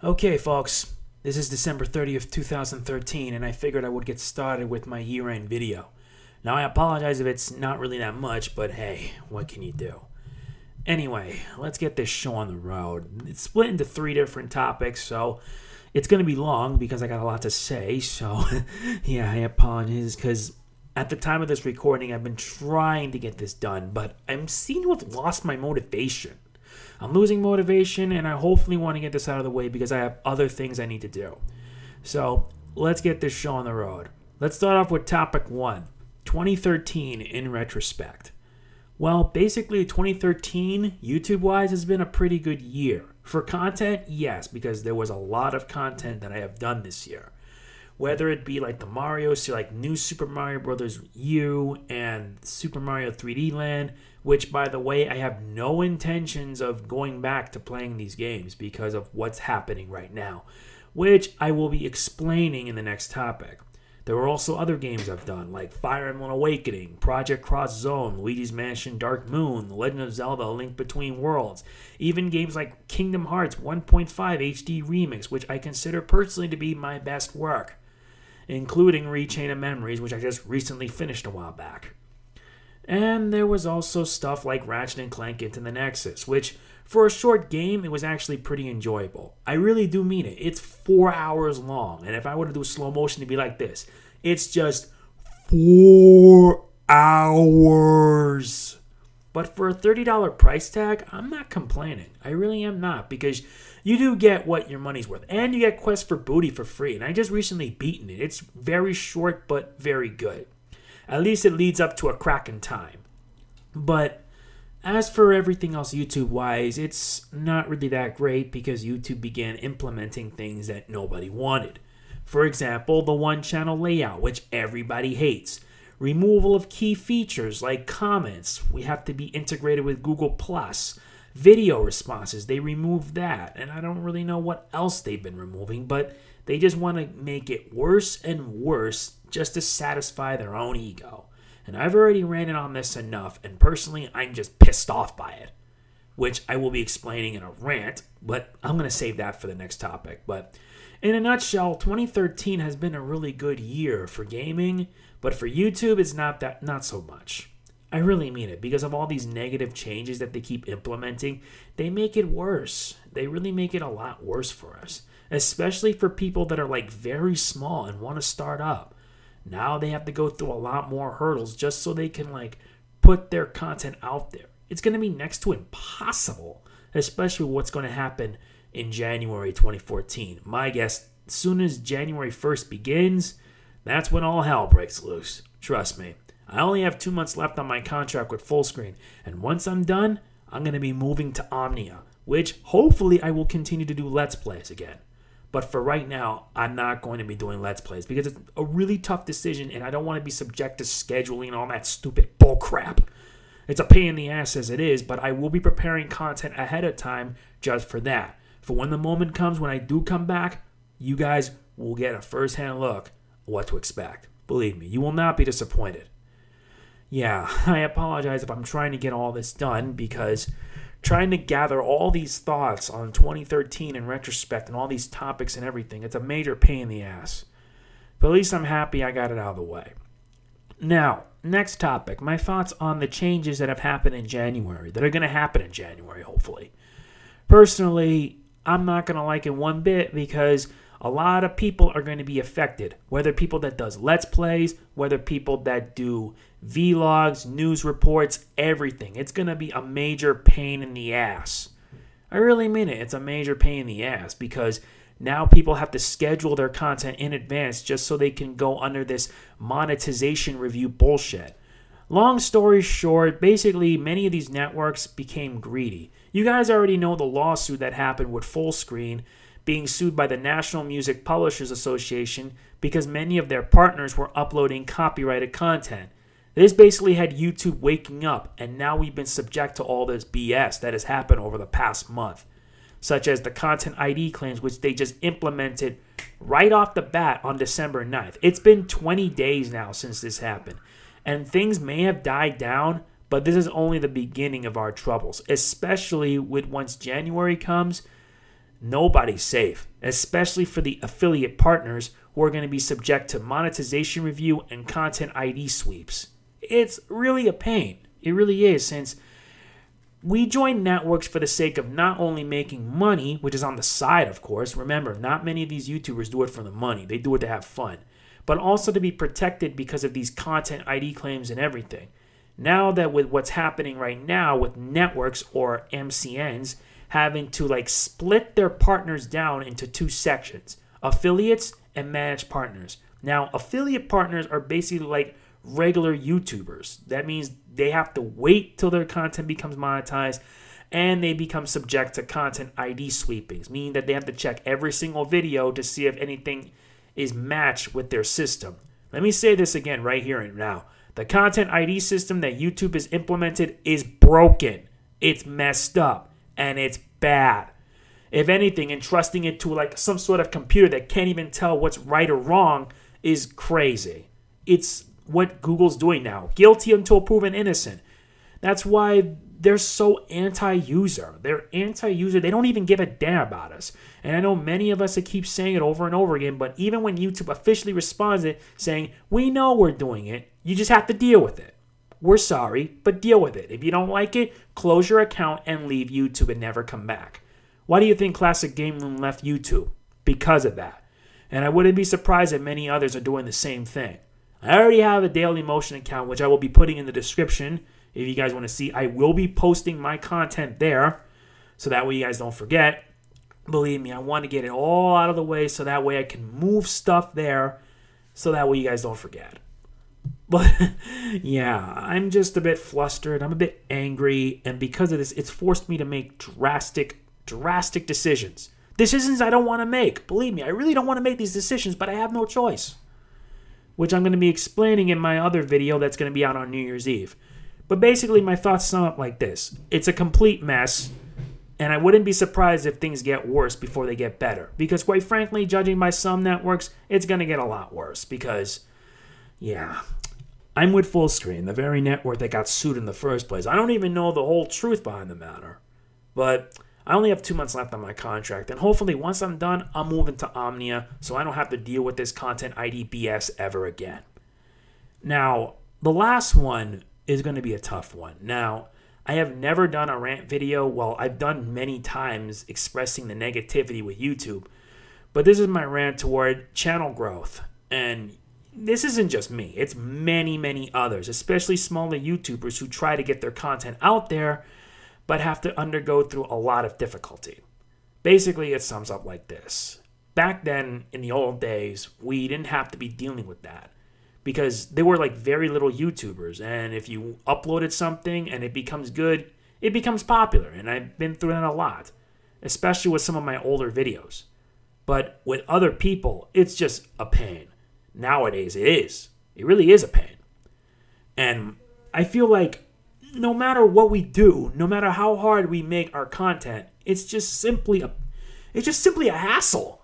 Okay, folks, this is December 30th, 2013, and I figured I would get started with my year-end video. Now, I apologize if it's not really that much, but hey, what can you do? Anyway, let's get this show on the road. It's split into 3 different topics, so it's going to be long because I got a lot to say, so yeah, I apologize because at the time of this recording, I've been trying to get this done, but I'm seem to have lost my motivation. I'm losing motivation, and I hopefully want to get this out of the way because I have other things I need to do. So let's get this show on the road. Let's start off with topic 1, 2013 in retrospect. Well, basically 2013, YouTube-wise, has been a pretty good year. For content, yes, because there was a lot of content that I have done this year. Whether it be like the Mario, so like New Super Mario Bros. U and Super Mario 3D Land, which, by the way, I have no intentions of going back to playing these games because of what's happening right now, which I will be explaining in the next topic. There were also other games I've done, like Fire Emblem Awakening, Project Cross Zone, Luigi's Mansion Dark Moon, The Legend of Zelda: A Link Between Worlds, even games like Kingdom Hearts 1.5 HD Remix, which I consider personally to be my best work, including Rechain of Memories, which I just recently finished a while back. And there was also stuff like Ratchet & Clank Into the Nexus, which, for a short game, it was actually pretty enjoyable. I really do mean it. It's 4 hours long, and if I were to do slow motion, it'd be like this. It's just 4 hours. But for a $30 price tag, I'm not complaining. I really am not, because you do get what your money's worth. And you get Quest for Booty for free, and I just recently beaten it. It's very short, but very good. At least it leads up to a cracking time. But as for everything else YouTube-wise, it's not really that great because YouTube began implementing things that nobody wanted. For example, the one-channel layout, which everybody hates. Removal of key features like comments. We have to be integrated with Google+. Video responses, they removed that. And I don't really know what else they've been removing, but they just want to make it worse and worse just to satisfy their own ego. And I've already ranted on this enough, and personally, I'm just pissed off by it, which I will be explaining in a rant, but I'm going to save that for the next topic. But in a nutshell, 2013 has been a really good year for gaming, but for YouTube, it's not so much. I really mean it, because of all these negative changes that they keep implementing, they make it worse. They really make it a lot worse for us, especially for people that are like very small and want to start up. Now they have to go through a lot more hurdles just so they can like put their content out there. It's going to be next to impossible, especially what's going to happen in January 2014. My guess, as soon as January 1st begins, that's when all hell breaks loose. Trust me. I only have 2 months left on my contract with Fullscreen, and once I'm done, I'm going to be moving to Omnia, which hopefully I will continue to do Let's Plays again. But for right now, I'm not going to be doing Let's Plays because it's a really tough decision, and I don't want to be subject to scheduling and all that stupid bullcrap. It's a pain in the ass as it is, but I will be preparing content ahead of time just for that. For when the moment comes when I do come back, you guys will get a first-hand look at what to expect. Believe me, you will not be disappointed. Yeah, I apologize if I'm trying to get all this done because trying to gather all these thoughts on 2013 in retrospect and all these topics and everything, it's a major pain in the ass. But at least I'm happy I got it out of the way. Now, next topic, my thoughts on the changes that have happened in January, that are going to happen in January, hopefully. Personally, I'm not going to like it one bit because a lot of people are going to be affected, whether people that does Let's Plays, whether people that do vlogs, news reports, everything. It's going to be a major pain in the ass. I really mean it. It's a major pain in the ass because now people have to schedule their content in advance just so they can go under this monetization review bullshit. Long story short, basically many of these networks became greedy. You guys already know the lawsuit that happened with Fullscreen being sued by the National Music Publishers Association because many of their partners were uploading copyrighted content. This basically had YouTube waking up, and now we've been subject to all this BS that has happened over the past month, such as the Content ID claims, which they just implemented right off the bat on December 9th. It's been 20 days now since this happened, and things may have died down, but this is only the beginning of our troubles, especially with once January comes. Nobody's safe, especially for the affiliate partners who are going to be subject to monetization review and content ID sweeps. It's really a pain. It really is, since we join networks for the sake of not only making money, which is on the side, of course. Remember, not many of these YouTubers do it for the money. They do it to have fun. But also to be protected because of these content ID claims and everything. Now that with what's happening right now with networks or MCNs having to like split their partners down into two sections, affiliates and managed partners. Now, affiliate partners are basically like regular YouTubers. That means they have to wait till their content becomes monetized and they become subject to content ID sweepings, meaning that they have to check every single video to see if anything is matched with their system. Let me say this again right here and now. The content ID system that YouTube has implemented is broken. It's messed up and it's bad. If anything, entrusting it to like some sort of computer that can't even tell what's right or wrong is crazy. It's what Google's doing now. Guilty until proven innocent. That's why they're so anti-user. They're anti-user. They don't even give a damn about us. And I know many of us that keep saying it over and over again, but even when YouTube officially responds it saying, we know we're doing it, you just have to deal with it. We're sorry, but deal with it. If you don't like it, close your account and leave YouTube and never come back. Why do you think Classic Game Room left YouTube? Because of that. And I wouldn't be surprised if many others are doing the same thing. I already have a Daily Motion account, which I will be putting in the description. If you guys want to see, I will be posting my content there, so that way you guys don't forget. Believe me, I want to get it all out of the way, so that way I can move stuff there, so that way you guys don't forget. But yeah, I'm just a bit flustered. I'm a bit angry, and because of this, it's forced me to make drastic decisions. Decisions I don't want to make. Believe me, I really don't want to make these decisions, but I have no choice. Which I'm going to be explaining in my other video that's going to be out on New Year's Eve. But basically, my thoughts sum up like this. It's a complete mess, and I wouldn't be surprised if things get worse before they get better. Because quite frankly, judging by some networks, it's going to get a lot worse. Because, yeah, I'm with Fullscreen, the very network that got sued in the first place. I don't even know the whole truth behind the matter. But I only have 2 months left on my contract, and hopefully once I'm done, I'm moving to Omnia, so I don't have to deal with this content ID BS ever again. Now, the last one is going to be a tough one. Now, I have never done a rant video. Well, I've done many times expressing the negativity with YouTube, but this is my rant toward channel growth. And this isn't just me. It's many others, especially smaller YouTubers who try to get their content out there, but have to undergo through a lot of difficulty. Basically, it sums up like this. Back then, in the old days, we didn't have to be dealing with that because there were like very little YouTubers, and if you uploaded something and it becomes good, it becomes popular, and I've been through that a lot, especially with some of my older videos. But with other people, it's just a pain. Nowadays, it is. It really is a pain. And I feel like no matter what we do, no matter how hard we make our content, it's just simply a hassle.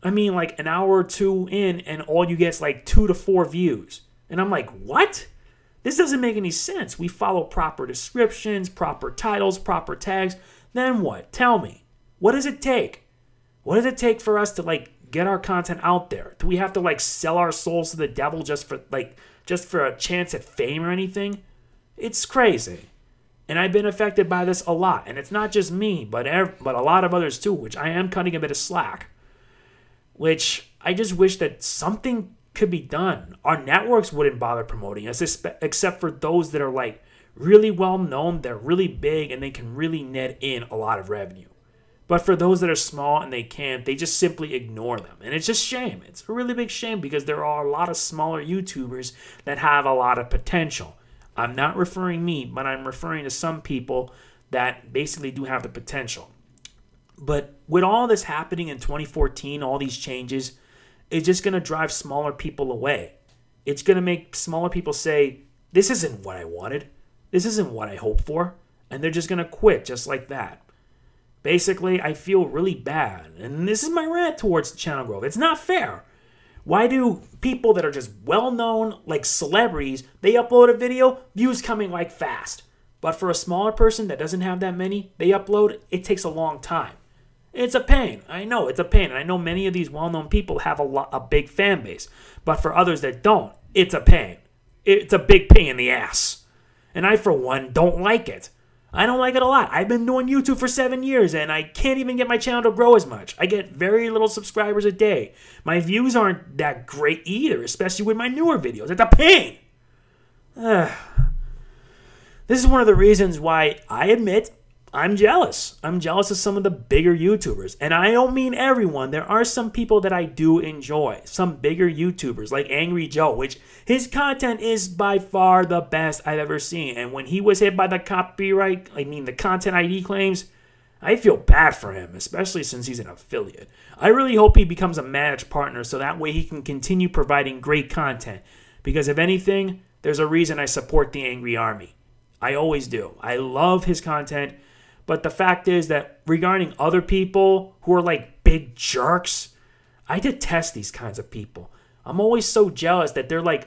I mean, like an hour or two in, and all you get is like 2 to 4 views. And I'm like, what? This doesn't make any sense. We follow proper descriptions, proper titles, proper tags. Then what? Tell me. What does it take? What does it take for us to like get our content out there? Do we have to like sell our souls to the devil just for a chance at fame or anything? It's crazy. And I've been affected by this a lot. And it's not just me, but a lot of others too, which I am cutting a bit of slack. Which I just wish that something could be done. Our networks wouldn't bother promoting us, except for those that are like really well known, they're really big, and they can really net in a lot of revenue. But for those that are small and they can't, they just simply ignore them. And it's just shame. It's a really big shame because there are a lot of smaller YouTubers that have a lot of potential. I'm not referring me, but I'm referring to some people that basically do have the potential. But with all this happening in 2014, all these changes, it's just going to drive smaller people away. It's going to make smaller people say, this isn't what I wanted. This isn't what I hoped for. And they're just going to quit just like that. Basically, I feel really bad. And this is my rant towards channel growth. It's not fair. Why do people that are just well-known, like celebrities, they upload a video, views coming like fast. But for a smaller person that doesn't have that many, they upload, it takes a long time. It's a pain. I know it's a pain. And I know many of these well-known people have a big fan base. But for others that don't, it's a pain. It's a big pain in the ass. And I, for one, don't like it. I don't like it a lot. I've been doing YouTube for 7 years, and I can't even get my channel to grow as much. I get very little subscribers a day. My views aren't that great either, especially with my newer videos. It's a pain. This is one of the reasons why I admit I'm jealous. I'm jealous of some of the bigger YouTubers. And I don't mean everyone. There are some people that I do enjoy. Some bigger YouTubers like Angry Joe, which his content is by far the best I've ever seen. And when he was hit by the the content ID claims, I feel bad for him, especially since he's an affiliate. I really hope he becomes a managed partner so that way he can continue providing great content. Because if anything, there's a reason I support the Angry Army. I always do. I love his content. But the fact is that regarding other people who are like big jerks, I detest these kinds of people. I'm always so jealous that they're like,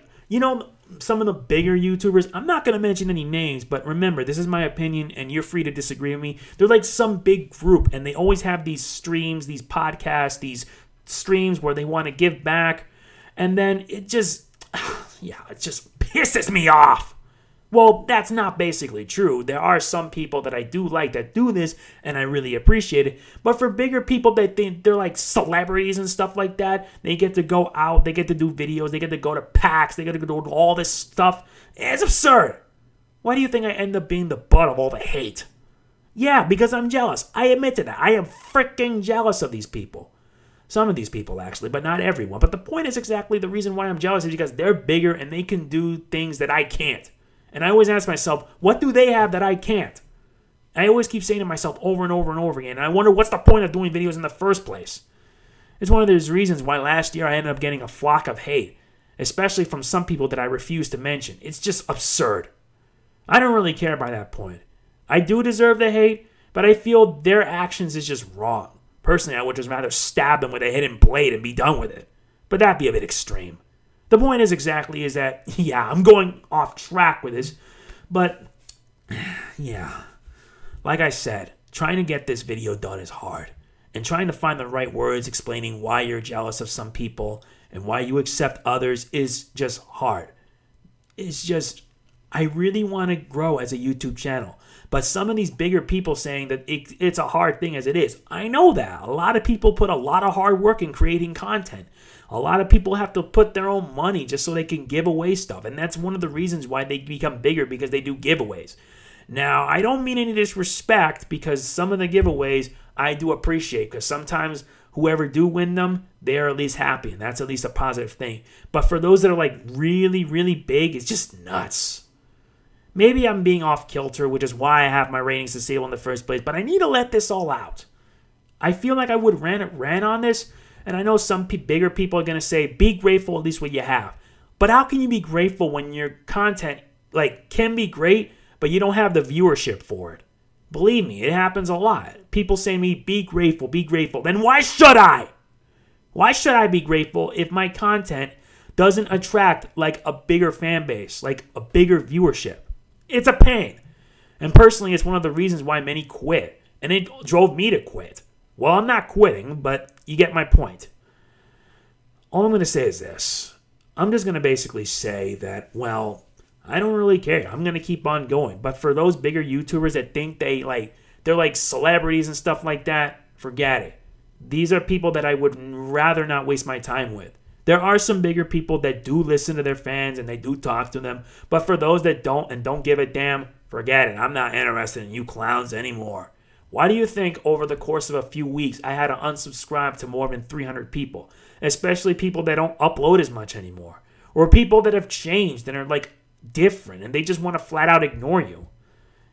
some of the bigger YouTubers, I'm not going to mention any names, but remember, this is my opinion and you're free to disagree with me. They're like some big group and they always have these streams, these podcasts, these streams where they want to give back. And then it just pisses me off. Well, that's not basically true. There are some people that I do like that do this, and I really appreciate it. But for bigger people that think they're like celebrities and stuff like that, they get to go out, they get to do videos, they get to go to PAX, they get to do all this stuff. It's absurd. Why do you think I end up being the butt of all the hate? Yeah, because I'm jealous. I admit to that. I am freaking jealous of these people. Some of these people, actually, but not everyone. But the point is exactly the reason why I'm jealous is because they're bigger and they can do things that I can't. And I always ask myself, what do they have that I can't? I always keep saying to myself over and over and over again, and I wonder what's the point of doing videos in the first place? It's one of those reasons why last year I ended up getting a flock of hate, especially from some people that I refuse to mention. It's just absurd. I don't really care by that point. I do deserve the hate, but I feel their actions is just wrong. Personally, I would just rather stab them with a hidden blade and be done with it. But that'd be a bit extreme. The point is that, yeah, I'm going off track with this, but, yeah, like I said, trying to get this video done is hard, and trying to find the right words explaining why you're jealous of some people and why you accept others is just hard. It's just, I really want to grow as a YouTube channel, but some of these bigger people saying that it's a hard thing as it is. I know that. A lot of people put a lot of hard work in creating content. A lot of people have to put their own money just so they can give away stuff. And that's one of the reasons why they become bigger, because they do giveaways. Now, I don't mean any disrespect, because some of the giveaways I do appreciate, because sometimes whoever do win them, they're at least happy. And that's at least a positive thing. But for those that are like really, really big, it's just nuts. Maybe I'm being off kilter, which is why I have my ratings disabled in the first place. But I need to let this all out. I feel like I would rant on this. And I know some bigger people are going to say, be grateful at least what you have. But how can you be grateful when your content can be great, but you don't have the viewership for it? Believe me, it happens a lot. People say to me, be grateful, be grateful. Then why should I? Why should I be grateful if my content doesn't attract like a bigger fan base, like a bigger viewership? It's a pain. And personally, it's one of the reasons why many quit. And it drove me to quit. Well, I'm not quitting, but you get my point. All I'm going to say is this. I'm just going to basically say that, well, I don't really care. I'm going to keep on going. But for those bigger YouTubers that think they're like celebrities and stuff like that, forget it. These are people that I would rather not waste my time with. There are some bigger people that do listen to their fans and they do talk to them. But for those that don't and don't give a damn, forget it. I'm not interested in you clowns anymore. Why do you think over the course of a few weeks I had to unsubscribe to more than 300 people? Especially people that don't upload as much anymore. Or people that have changed and are like different and they just want to flat out ignore you.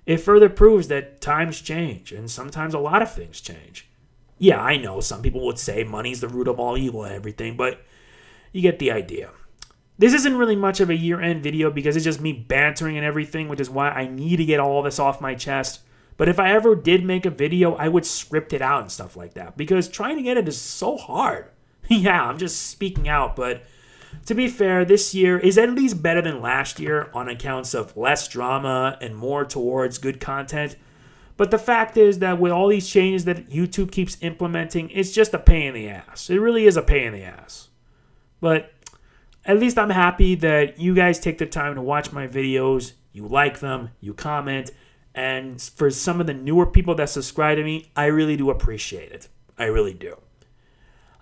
It further proves that times change and sometimes a lot of things change. Yeah, I know some people would say money's the root of all evil and everything, but you get the idea. This isn't really much of a year-end video because it's just me bantering and everything, which is why I need to get all this off my chest. But if I ever did make a video, I would script it out and stuff like that. Because trying to get it is so hard. Yeah, I'm just speaking out. But to be fair, this year is at least better than last year on accounts of less drama and more towards good content. But the fact is that with all these changes that YouTube keeps implementing, it's just a pain in the ass. It really is a pain in the ass. But at least I'm happy that you guys take the time to watch my videos. You like them, you comment. And for some of the newer people that subscribe to me, I really do appreciate it. I really do.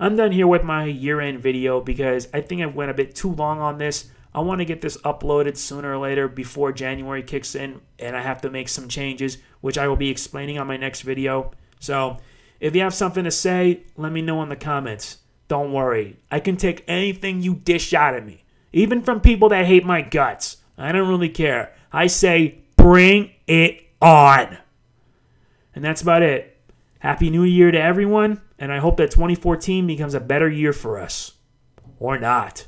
I'm done here with my year-end video because I think I went a bit too long on this. I want to get this uploaded sooner or later before January kicks in, and I have to make some changes, which I will be explaining on my next video. So if you have something to say, let me know in the comments. Don't worry. I can take anything you dish out of me, even from people that hate my guts. I don't really care. I say, bring it on. And that's about it. Happy New Year to everyone, and I hope that 2014 becomes a better year for us. Or not.